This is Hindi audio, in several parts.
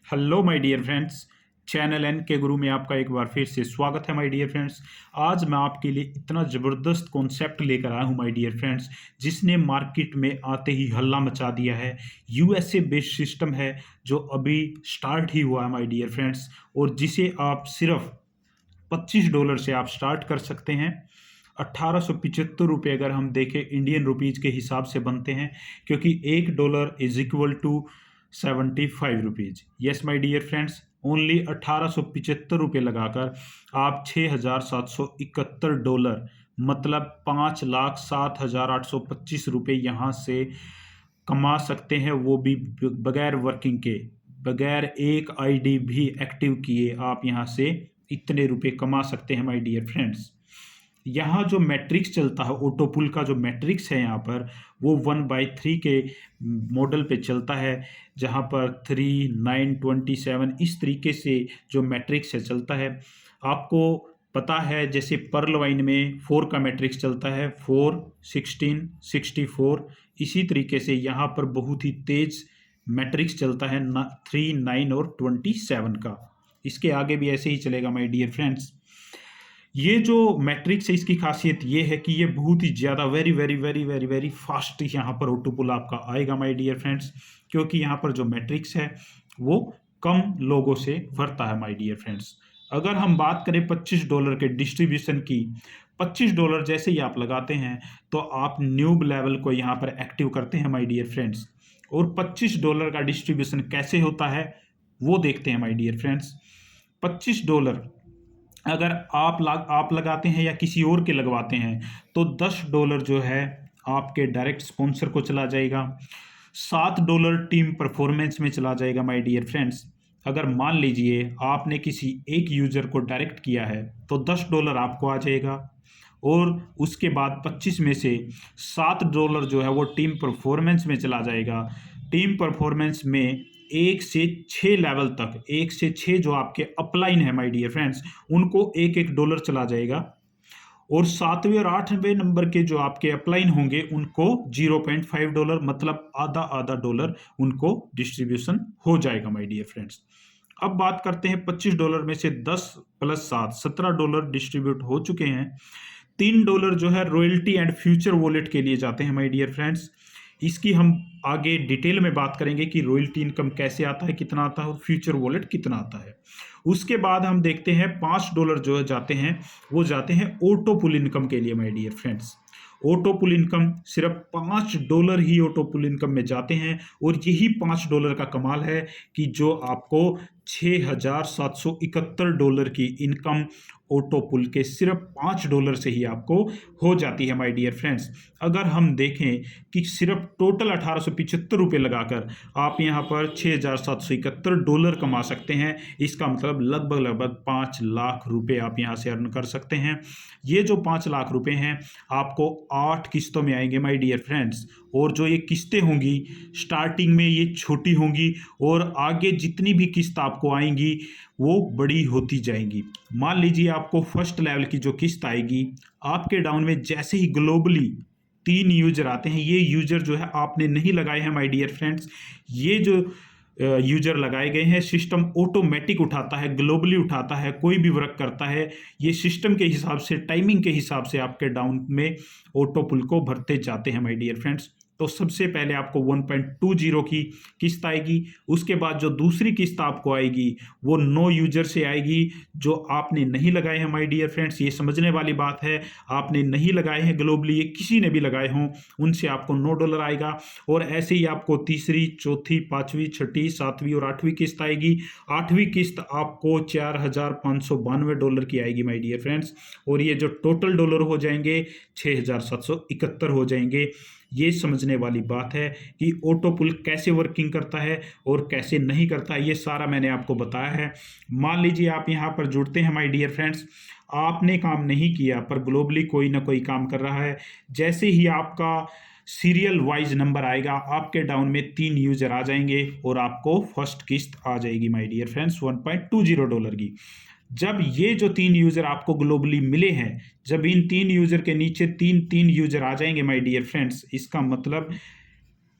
Hello my dear friends. Channel N K Guru में आपका एक बार फिर से स्वागत है माय डियर फ्रेंड्स। आज मैं आपके लिए इतना ज़बरदस्त कॉन्सेप्ट लेकर आया हूं माय डियर फ्रेंड्स, जिसने मार्केट में आते ही हल्ला मचा दिया है। यूएसए बेस्ड सिस्टम है जो अभी स्टार्ट ही हुआ है माय डियर फ्रेंड्स, और जिसे आप सिर्फ $25 से आप स्टार्ट कर सकते हैं। 1875 रुपये अगर हम देखें इंडियन रुपीज़ के हिसाब से बनते हैं, क्योंकि $1 is equal to 75 rupees. Yes my dear friends, only 1875 रुपये लगाकर आप $6,771 मतलब 5,07,825 रुपये यहाँ से कमा सकते हैं, वो भी बगैर वर्किंग के, बगैर एक आईडी भी एक्टिव किए आप यहाँ से इतने रुपए कमा सकते हैं माय डियर फ्रेंड्स। यहाँ जो मैट्रिक्स चलता है, ऑटोपुल का जो मैट्रिक्स है यहाँ पर, वो 1/3 के मॉडल पे चलता है, जहाँ पर 3, 9, 27 इस तरीके से जो मैट्रिक्स है चलता है। आपको पता है जैसे पर्ल वाइन में 4 का मैट्रिक्स चलता है, 4, 16, 64। इसी तरीके से यहाँ पर बहुत ही तेज मैट्रिक्स चलता है 3, 9 और 27 का। इसके आगे भी ऐसे ही चलेगा माय डियर फ्रेंड्स। ये जो मैट्रिक्स है इसकी खासियत ये है कि ये बहुत ही ज़्यादा very very very very very fast यहाँ पर ऑटोपुल आपका आएगा माय डियर फ्रेंड्स, क्योंकि यहाँ पर जो मैट्रिक्स है वो कम लोगों से भरता है माय डियर फ्रेंड्स। अगर हम बात करें $25 के डिस्ट्रीब्यूशन की, $25 जैसे ही आप लगाते हैं तो आप न्यूब लेवल को यहाँ पर एक्टिव करते हैं माय डियर फ्रेंड्स। और $25 का डिस्ट्रीब्यूशन कैसे होता है वो देखते हैं माय डियर फ्रेंड्स। $25 अगर आप लगाते हैं या किसी और के लगवाते हैं तो $10 जो है आपके डायरेक्ट स्पॉन्सर को चला जाएगा। $7 टीम परफॉर्मेंस में चला जाएगा माय डियर फ्रेंड्स। अगर मान लीजिए आपने किसी एक यूज़र को डायरेक्ट किया है तो $10 आपको आ जाएगा, और उसके बाद 25 में से $7 जो है वो टीम परफॉर्मेंस में चला जाएगा। टीम परफॉर्मेंस में 1 से 6 लेवल तक, 1 से 6 जो आपके अपलाइन है माय डियर फ्रेंड्स, उनको $1-1 चला जाएगा। और 7वें और 8वें नंबर के जो आपके अपलाइन होंगे उनको $0.5 मतलब आधा डॉलर उनको डिस्ट्रीब्यूशन हो जाएगा माय डियर फ्रेंड्स। अब बात करते हैं $25 में से 10 + 7 $17 डिस्ट्रीब्यूट हो चुके हैं। $3 जो है रॉयल्टी एंड फ्यूचर वॉलेट के लिए जाते हैं माय डियर फ्रेंड्स। इसकी हम आगे डिटेल में बात करेंगे कि रॉयल्टी इनकम कैसे आता है, कितना आता है, और फ्यूचर वॉलेट कितना आता है। उसके बाद हम देखते हैं $5 जो जाते हैं वो जाते हैं ऑटो पुल इनकम के लिए my dear friends. Auto pool income सिर्फ $5 ही ऑटो पुल इनकम में जाते हैं, और यही $5 का कमाल है कि जो आपको $6,771 की इनकम ऑटो पुल के सिर्फ $5 से ही आपको हो जाती है माय डियर फ्रेंड्स। अगर हम देखें कि सिर्फ टोटल $1875 लगाकर आप यहाँ पर $6,771 कमा सकते हैं, इसका मतलब लगभग 5 लाख रुपए आप यहाँ से अर्न कर सकते हैं। ये जो 5 लाख रुपए हैं आपको 8 किस्तों में आएंगे माय डियर फ्रेंड्स, और जो ये किस्तें होंगी स्टार्टिंग में ये छोटी होंगी, और आगे जितनी भी किस्त आपको आएंगी वो बड़ी होती जाएंगी। मान लीजिए आपको फर्स्ट लेवल की जो किस्त आएगी, आपके डाउन में जैसे ही ग्लोबली 3 यूजर आते हैं, ये यूजर जो है आपने नहीं लगाए हैं माय डियर फ्रेंड्स, ये जो यूजर लगाए गए हैं, सिस्टम ऑटोमेटिक उठाता है, ग्लोबली उठाता है, कोई भी वर्क करता है, ये सिस्टम के हिसाब से, टाइमिंग के हिसाब से आपके डाउन में ऑटो पुल को भरते जाते हैं माय डियर फ्रेंड्स। तो सबसे पहले आपको 1.20 की किस्त आएगी, उसके बाद जो दूसरी किस्त आपको आएगी वो 9 यूजर से आएगी जो आपने नहीं लगाए हैं माय डियर फ्रेंड्स। ये समझने वाली बात है, आपने नहीं लगाए हैं ग्लोबली, ये किसी ने भी लगाए हों उनसे आपको $9 आएगा। और ऐसे ही आपको तीसरी, चौथी, 5वीं, 6ठी, 7वीं और 8वीं किस्त आएगी। 8वीं किस्त आपको $4,592 की आएगी माय डियर फ्रेंड्स, और ये जो टोटल डॉलर हो जाएंगे 6,771 हो जाएंगे। ये समझने वाली बात है कि ऑटो पुल कैसे वर्किंग करता है और कैसे नहीं करता है, ये सारा मैंने आपको बताया है। मान लीजिए आप यहाँ पर जुड़ते हैं माय डियर फ्रेंड्स, आपने काम नहीं किया पर ग्लोबली कोई ना कोई काम कर रहा है। जैसे ही आपका सीरियल वाइज नंबर आएगा, आपके डाउन में 3 यूजर आ जाएंगे और आपको फर्स्ट किस्त आ जाएगी माय डियर फ्रेंड्स $1.20 की। जब ये जो 3 यूजर आपको ग्लोबली मिले हैं, जब इन 3 यूजर के नीचे 3 यूजर आ जाएंगे माय डियर फ्रेंड्स, इसका मतलब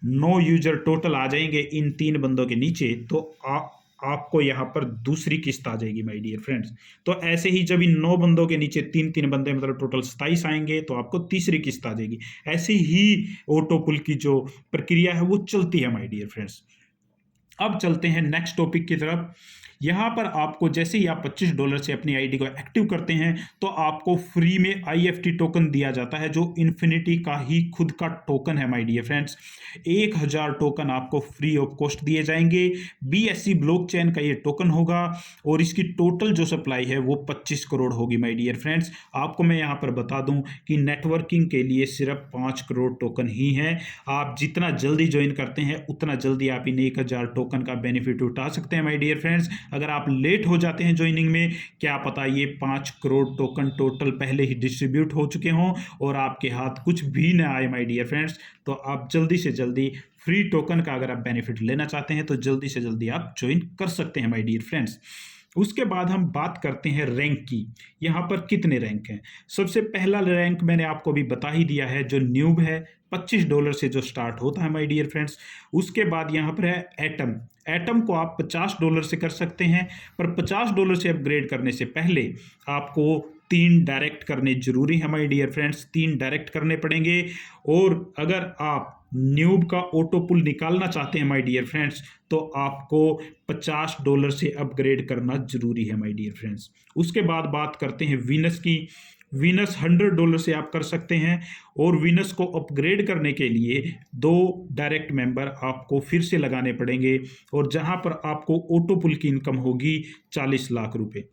9 यूजर टोटल आ जाएंगे इन 3 बंदों के नीचे, तो आपको यहाँ पर दूसरी किस्त आ जाएगी माय डियर फ्रेंड्स। तो ऐसे ही जब इन 9 बंदों के नीचे 3-3 बंदे मतलब टोटल 27 आएंगे तो आपको तीसरी किस्त आ जाएगी। ऐसे ही ऑटो पुल की जो प्रक्रिया है वो चलती है माय डियर फ्रेंड्स। अब चलते हैं नेक्स्ट टॉपिक की तरफ। यहाँ पर आपको जैसे ही आप $25 से अपनी आईडी को एक्टिव करते हैं तो आपको फ्री में IFT टोकन दिया जाता है, जो इन्फिनिटी का ही खुद का टोकन है माय डियर फ्रेंड्स। 1000 टोकन आपको फ्री ऑफ कॉस्ट दिए जाएंगे। BSC ब्लॉकचेन का ये टोकन होगा और इसकी टोटल जो सप्लाई है वो 25 करोड़ होगी माय डियर फ्रेंड्स। आपको मैं यहाँ पर बता दूं कि नेटवर्किंग के लिए सिर्फ 5 करोड़ टोकन ही है। आप जितना जल्दी ज्वाइन करते हैं उतना जल्दी आप इन 1000 टोकन का बेनिफिट उठा सकते हैं माय डियर फ्रेंड्स। अगर आप लेट हो जाते हैं ज्वाइनिंग में, क्या पता ये 5 करोड़ टोकन टोटल पहले ही डिस्ट्रीब्यूट हो चुके हों और आपके हाथ कुछ भी ना आए माय डियर फ्रेंड्स। तो आप जल्दी से जल्दी फ्री टोकन का अगर आप बेनिफिट लेना चाहते हैं तो जल्दी से जल्दी आप ज्वाइन कर सकते हैं माय डियर फ्रेंड्स। उसके बाद हम बात करते हैं रैंक की। यहाँ पर कितने रैंक हैं? सबसे पहला रैंक मैंने आपको अभी बता ही दिया है, जो न्यूब है $25 से जो स्टार्ट होता है माय डियर फ्रेंड्स। उसके बाद यहाँ पर है एटम। एटम को आप $50 से कर सकते हैं, पर $50 से अपग्रेड करने से पहले आपको 3 डायरेक्ट करने जरूरी है माय डियर फ्रेंड्स। 3 डायरेक्ट करने पड़ेंगे। और अगर आप न्यूब का ऑटो पुल निकालना चाहते हैं माय डियर फ्रेंड्स तो आपको $50 से अपग्रेड करना जरूरी है माय डियर फ्रेंड्स। उसके बाद बात करते हैं वीनस की। वीनस $100 से आप कर सकते हैं और वीनस को अपग्रेड करने के लिए 2 डायरेक्ट मेंबर आपको फिर से लगाने पड़ेंगे और जहां पर आपको ऑटो पुल की इनकम होगी 40 लाख रुपए।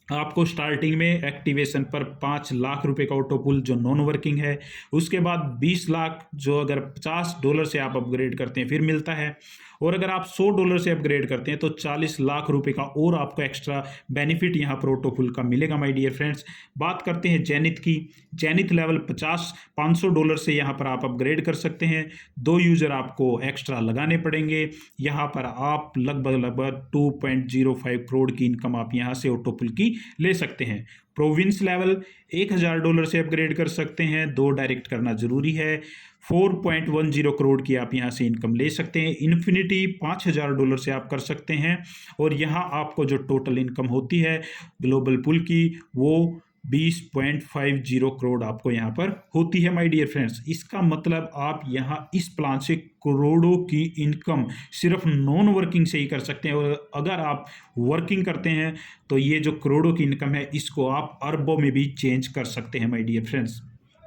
आपको स्टार्टिंग में एक्टिवेशन पर 5 लाख रुपए का ऑटो पुल जो नॉन वर्किंग है, उसके बाद 20 लाख जो अगर $50 से आप अपग्रेड करते हैं फिर मिलता है, और अगर आप $100 से अपग्रेड करते हैं तो 40 लाख रुपए का और आपको एक्स्ट्रा बेनिफिट यहाँ पर ऑटो पुल का मिलेगा माय डियर फ्रेंड्स। बात करते हैं जेनिथ की। जेनिथ लेवल $500 से यहाँ पर आप अपग्रेड कर सकते हैं। 2 यूजर आपको एक्स्ट्रा लगाने पड़ेंगे। यहाँ पर आप लगभग 2.05 करोड़ की इनकम आप यहाँ से ऑटो पुल की ले सकते हैं। प्रोविंस लेवल $1000 से अपग्रेड कर सकते हैं, 2 डायरेक्ट करना जरूरी है। 4.10 करोड़ की आप यहाँ से इनकम ले सकते हैं। इन्फिनिटी $5000 से आप कर सकते हैं और यहाँ आपको जो टोटल इनकम होती है ग्लोबल पुल की वो 20.50 करोड़ आपको यहाँ पर होती है माय डियर फ्रेंड्स। इसका मतलब आप यहाँ इस प्लान से करोड़ों की इनकम सिर्फ नॉन वर्किंग से ही कर सकते हैं, और अगर आप वर्किंग करते हैं तो ये जो करोड़ों की इनकम है इसको आप अरबों में भी चेंज कर सकते हैं माय डियर फ्रेंड्स।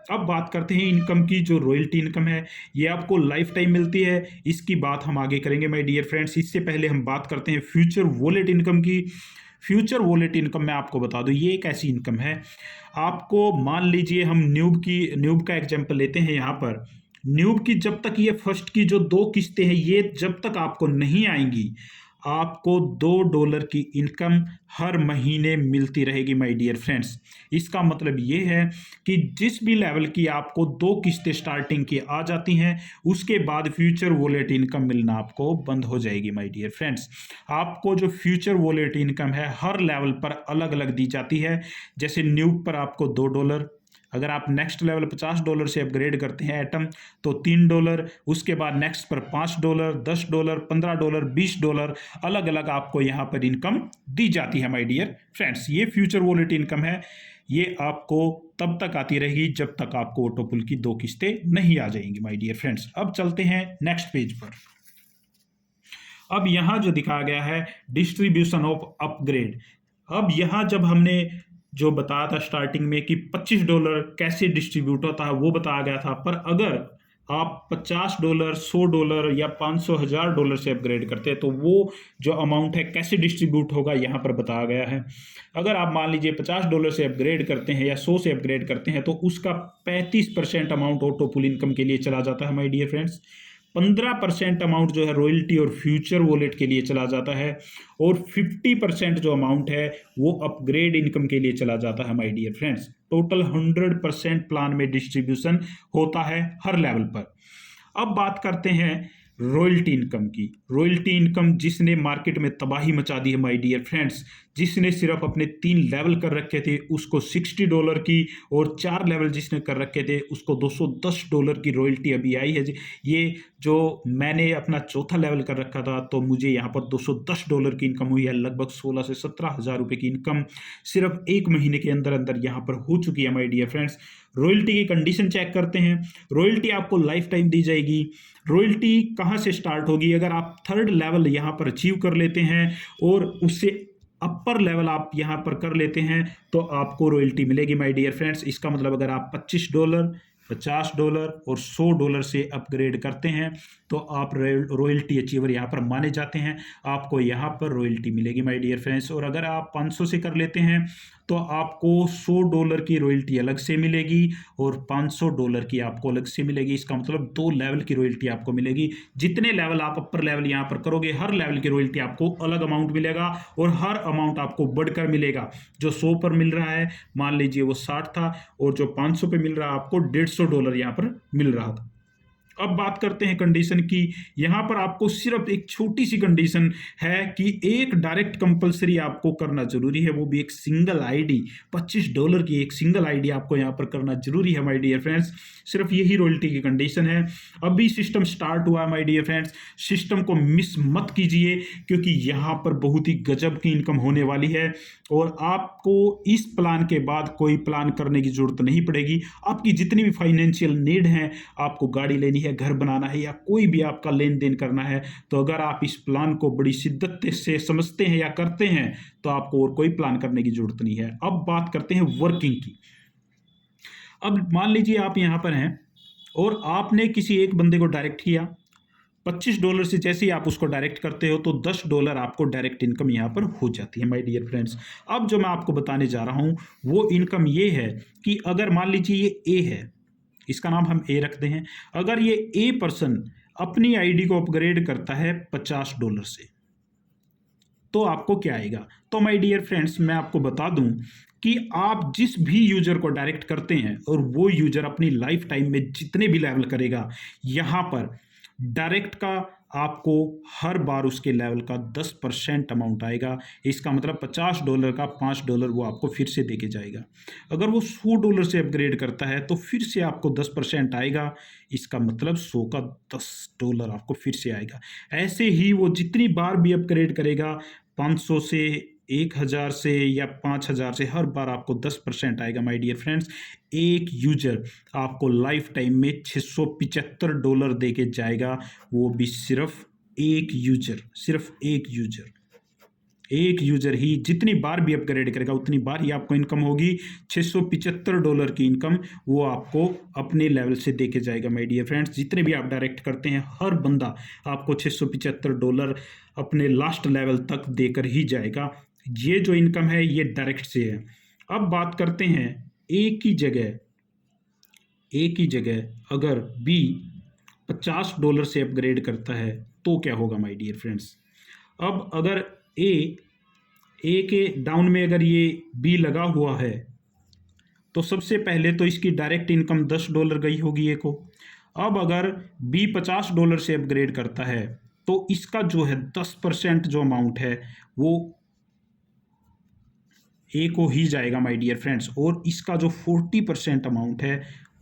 अब बात करते हैं इनकम की। जो रॉयल्टी इनकम है ये आपको लाइफ टाइम मिलती है, इसकी बात हम आगे करेंगे माय डियर फ्रेंड्स। इससे पहले हम बात करते हैं फ्यूचर वॉलेट इनकम की। फ्यूचर वॉलेट इनकम मैं आपको बता दूं, ये एक ऐसी इनकम है, आपको मान लीजिए हम न्यूब का एग्जांपल लेते हैं। यहाँ पर न्यूब की जब तक ये फर्स्ट की जो 2 किस्तें हैं ये जब तक आपको नहीं आएंगी, आपको $2 की इनकम हर महीने मिलती रहेगी माय डियर फ्रेंड्स। इसका मतलब ये है कि जिस भी लेवल की आपको 2 किस्तें स्टार्टिंग की आ जाती हैं उसके बाद फ्यूचर वॉलेट इनकम मिलना आपको बंद हो जाएगी माय डियर फ्रेंड्स। आपको जो फ्यूचर वॉलेट इनकम है हर लेवल पर अलग अलग दी जाती है। जैसे न्यूब पर आपको $2, अगर आप नेक्स्ट लेवल $50 से अपग्रेड करते हैं एटम तो $3, उसके बाद नेक्स्ट पर $5, $10, $15, $20 अलग अलग आपको यहाँ पर इनकम दी जाती है माय डियर फ्रेंड्स। ये फ्यूचर वॉलेट इनकम है, ये आपको तब तक आती रहेगी जब तक आपको ऑटो पुल की 2 किस्तें नहीं आ जाएंगी माय डियर फ्रेंड्स। अब चलते हैं नेक्स्ट पेज पर। अब यहाँ जो दिखाया गया है डिस्ट्रीब्यूशन ऑफ अपग्रेड। अब यहाँ जब हमने जो बताया था स्टार्टिंग में कि $25 कैसे डिस्ट्रीब्यूट होता है वो बताया गया था, पर अगर आप $50, $100 या $500, $1000 से अपग्रेड करते हैं तो वो जो अमाउंट है कैसे डिस्ट्रीब्यूट होगा यहाँ पर बताया गया है। अगर आप मान लीजिए $50 से अपग्रेड करते हैं या 100 से अपग्रेड करते हैं तो उसका 35% अमाउंट ऑटो पुल इनकम के लिए चला जाता है माय डियर फ्रेंड्स। 15% अमाउंट जो है रॉयल्टी और फ्यूचर वॉलेट के लिए चला जाता है और 50% जो अमाउंट है वो अपग्रेड इनकम के लिए चला जाता है my dear friends. Total 100% plan में डिस्ट्रीब्यूशन होता है हर लेवल पर। अब बात करते हैं रॉयल्टी इनकम की। रॉयल्टी इनकम जिसने मार्केट में तबाही मचा दी है माय डियर फ्रेंड्स, जिसने सिर्फ अपने 3 लेवल कर रखे थे उसको $60 की, और 4 लेवल जिसने कर रखे थे उसको $210 की रॉयल्टी अभी आई है। ये जो मैंने अपना चौथा लेवल कर रखा था तो मुझे यहाँ पर $210 की इनकम हुई है। लगभग 16 से 17 हज़ार रुपये की इनकम सिर्फ 1 महीने के अंदर अंदर यहाँ पर हो चुकी है माय डियर फ्रेंड्स। रॉयल्टी की कंडीशन चेक करते हैं। रॉयल्टी आपको लाइफ टाइम दी जाएगी। रॉयल्टी कहाँ से स्टार्ट होगी? अगर आप 3rd लेवल यहाँ पर अचीव कर लेते हैं और उससे अपर लेवल आप यहाँ पर कर लेते हैं तो आपको रॉयल्टी मिलेगी माय डियर फ्रेंड्स। इसका मतलब अगर आप $25, $50 और $100 से अपग्रेड करते हैं तो आप रॉयल्टी अचीवर यहाँ पर माने जाते हैं, आपको यहाँ पर रॉयल्टी मिलेगी माय डियर फ्रेंड्स। और अगर आप 500 से कर लेते हैं तो आपको $100 की रॉयल्टी अलग से मिलेगी और $500 की आपको अलग से मिलेगी। इसका मतलब 2 लेवल की रॉयल्टी आपको मिलेगी। जितने लेवल आप अपर लेवल यहाँ पर करोगे हर लेवल की रॉयल्टी आपको अलग अमाउंट मिलेगा और हर अमाउंट आपको बढ़कर मिलेगा। जो 100 पर मिल रहा है मान लीजिए वो 60 था, और जो 500 पे मिल रहा है आपको $150 यहाँ पर मिल रहा था। अब बात करते हैं कंडीशन की। यहां पर आपको सिर्फ एक छोटी सी कंडीशन है कि एक डायरेक्ट कंपलसरी आपको करना जरूरी है, वो भी एक सिंगल आईडी। $25 की एक सिंगल आईडी आपको यहां पर करना जरूरी है माय डियर फ्रेंड्स। सिर्फ यही रॉयल्टी की कंडीशन है। अभी सिस्टम स्टार्ट हुआ है माय डियर फ्रेंड्स, सिस्टम को मिस मत कीजिए क्योंकि यहां पर बहुत ही गजब की इनकम होने वाली है और आपको इस प्लान के बाद कोई प्लान करने की जरूरत नहीं पड़ेगी। आपकी जितनी भी फाइनेंशियल नीड है, आपको गाड़ी लेनी है, घर बनाना है या कोई भी आपका लेन देन करना है, तो अगर आप इस प्लान को बड़ी शिद्दत से समझते हैं या करते हैं तो आपको और कोई प्लान करने की जरूरत नहीं है। अब बात करते हैं वर्किंग की। अब मान लीजिए आप यहां पर हैं और आपने किसी एक बंदे को डायरेक्ट किया। $25 से जैसे ही आप उसको डायरेक्ट करते हो तो $10 आपको डायरेक्ट इनकम यहाँ पर हो जाती है माय डियर फ्रेंड्स। अब जो मैं आपको बताने जा रहा हूँ वो इनकम ये है कि अगर मान लीजिए ये ए है, इसका नाम हम ए रखते हैं। अगर ये ए पर्सन अपनी आईडी को अपग्रेड करता है $50 से तो आपको क्या आएगा? तो माय डियर फ्रेंड्स मैं आपको बता दूं कि आप जिस भी यूजर को डायरेक्ट करते हैं और वो यूजर अपनी लाइफ टाइम में जितने भी लेवल करेगा, यहां पर डायरेक्ट का आपको हर बार उसके लेवल का 10% अमाउंट आएगा। इसका मतलब $50 का $5 वो आपको फिर से देके जाएगा। अगर वो $100 से अपग्रेड करता है तो फिर से आपको 10% आएगा। इसका मतलब 100 का $10 आपको फिर से आएगा। ऐसे ही वो जितनी बार भी अपग्रेड करेगा, 500 से, 1000 से या 5000 से, हर बार आपको 10% आएगा माय डियर फ्रेंड्स। एक यूजर आपको लाइफ टाइम में $675 दे के जाएगा, वो भी सिर्फ एक यूजर। सिर्फ एक यूजर ही जितनी बार भी अपग्रेड करेगा उतनी बार ही आपको इनकम होगी। $675 की इनकम वो आपको अपने लेवल से देके जाएगा माय डियर फ्रेंड्स। जितने भी आप डायरेक्ट करते हैं हर बंदा आपको $675 अपने लास्ट लेवल तक देकर ही जाएगा। ये जो इनकम है ये डायरेक्ट से है। अब बात करते हैं एक ही जगह अगर बी $50 से अपग्रेड करता है तो क्या होगा माय डियर फ्रेंड्स। अब अगर ए के डाउन में अगर ये बी लगा हुआ है तो सबसे पहले तो इसकी डायरेक्ट इनकम $10 गई होगी ए को। अब अगर बी $50 से अपग्रेड करता है तो इसका जो है 10% जो अमाउंट है वो ए को ही जाएगा माय डियर फ्रेंड्स, और इसका जो 40% अमाउंट है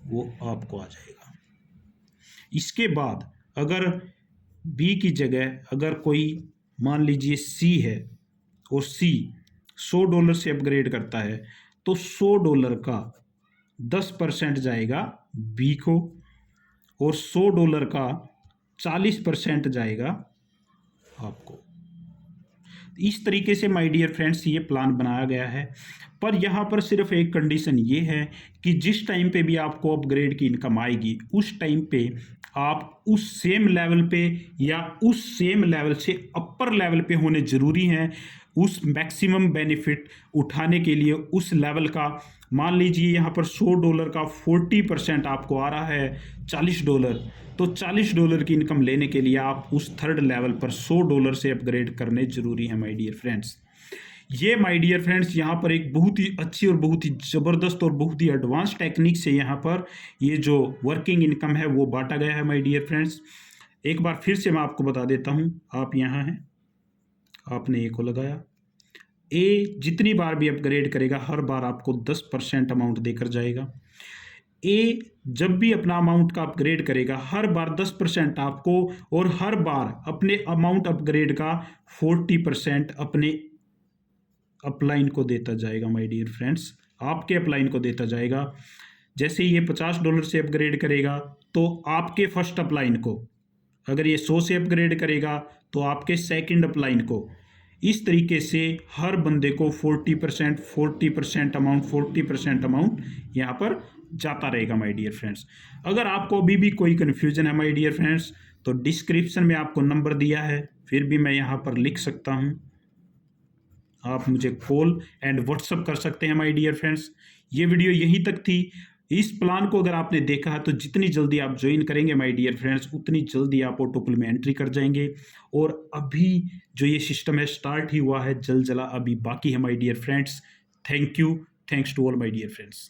वो आपको आ जाएगा। इसके बाद अगर बी की जगह अगर कोई मान लीजिए सी है और सी $100 से अपग्रेड करता है तो $100 का 10% जाएगा बी को और $100 का 40% जाएगा आपको। इस तरीके से माय डियर फ्रेंड्स ये प्लान बनाया गया है। पर यहाँ पर सिर्फ एक कंडीशन ये है कि जिस टाइम पे भी आपको अपग्रेड की इनकम आएगी उस टाइम पे आप उस सेम लेवल पे या उस सेम लेवल से अपर लेवल पे होने ज़रूरी हैं। उस मैक्सिमम बेनिफिट उठाने के लिए उस लेवल का, मान लीजिए यहाँ पर $100 का 40% आपको आ रहा है $40, तो $40 की इनकम लेने के लिए आप उस 3rd लेवल पर $100 से अपग्रेड करने जरूरी है माय डियर फ्रेंड्स। ये माय डियर फ्रेंड्स यहाँ पर एक बहुत ही अच्छी और बहुत ही ज़बरदस्त और बहुत ही एडवांस टेक्निक से यहाँ पर ये जो वर्किंग इनकम है वो बांटा गया है माय डियर फ्रेंड्स। एक बार फिर से मैं आपको बता देता हूँ। आप यहाँ हैं, आपने ए को लगाया। ए जितनी बार भी अपग्रेड करेगा हर बार आपको 10% अमाउंट देकर जाएगा। ए जब भी अपना अमाउंट का अपग्रेड करेगा हर बार 10% आपको, और हर बार अपने अमाउंट अपग्रेड का 40% अपने अपलाइन को देता जाएगा। माय डियर फ्रेंड्स, आपके अपलाइन को देता जाएगा। जैसे ये $50 से अपग्रेड करेगा तो आपके फर्स्ट अपलाइन को, अगर ये 100 से अपग्रेड करेगा तो आपके सेकंड अपलाइन को। इस तरीके से हर बंदे को 40% अमाउंट 40% अमाउंट यहाँ पर जाता रहेगा माय डियर फ्रेंड्स। अगर आपको अभी भी कोई कन्फ्यूजन है माय डियर फ्रेंड्स, तो डिस्क्रिप्शन में आपको नंबर दिया है, फिर भी मैं यहाँ पर लिख सकता हूँ। आप मुझे कॉल एंड व्हाट्सअप कर सकते हैं माय डियर फ्रेंड्स। ये वीडियो यहीं तक थी। इस प्लान को अगर आपने देखा है तो जितनी जल्दी आप ज्वाइन करेंगे माय डियर फ्रेंड्स, उतनी जल्दी आप ऑटोपुल में एंट्री कर जाएंगे। और अभी जो ये सिस्टम है स्टार्ट ही हुआ है, जल जला अभी बाकी है my dear friends. Thank you, thanks to all my dear friends.